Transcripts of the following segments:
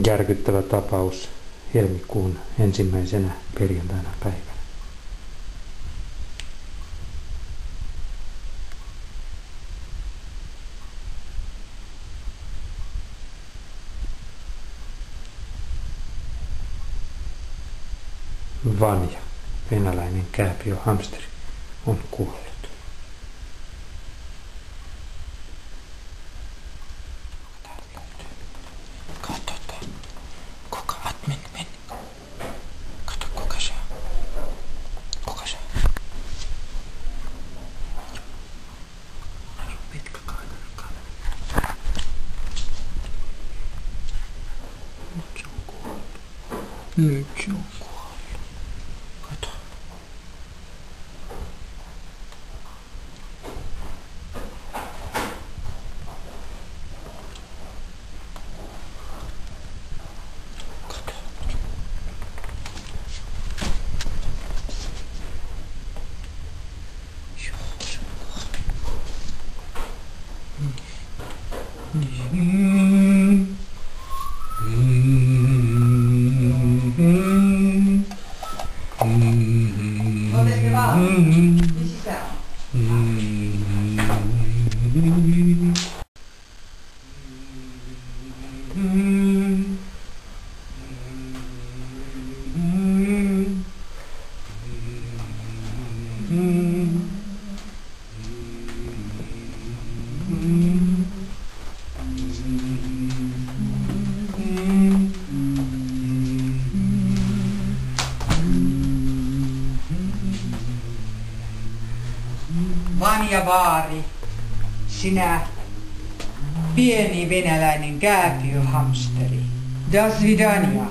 Järkyttävä tapaus helmikuun 1. perjantaina päivänä. Vanja, venäläinen kääpiöhamsteri, on kuollut. Katsotaan. Kuka admin meni? Kato, kuka se on? Kuka se on? Pitkä kamera. Nyt se on kuollut. Nyt se on kuollut. Kato. Vanja Vaari, sinä pieni venäläinen kääpiöhamsteri. Das vidania.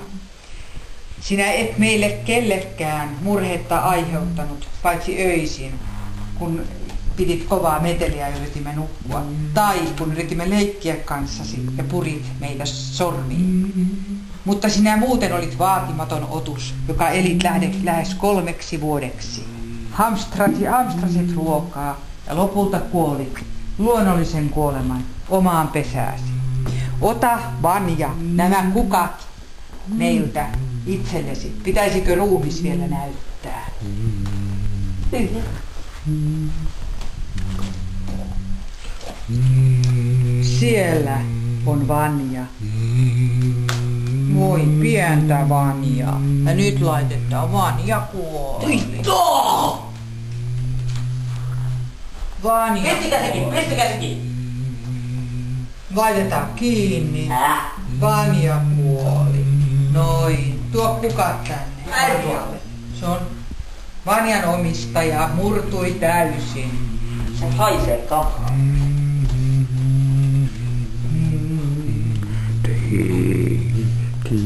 Sinä et meille kellekään murhetta aiheuttanut, paitsi öisin, kun pidit kovaa meteliä ja yritimme nukkua. Tai kun yritimme leikkiä kanssasi ja purit meitä sormiin. Mutta sinä muuten olit vaatimaton otus, joka elit lähes 3 vuodeksi. Hamstrasit ruokaa ja lopulta kuolit luonnollisen kuoleman omaan pesääsi. Ota, Vanja, nämä kukat meiltä itsellesi. Pitäisikö ruumis vielä näyttää? Siellä on Vanja. Voi pientä Vanjaa. Ja nyt laitetaan Vanja kuoli. Vanja. Pistäkää sekin. Laitetaan kiinni. Vanja kuoli. Noin. Tuo kukat tänne. Se on Vanjan omistaja. Murtui täysin. Se haisee kahaa. Kiitos.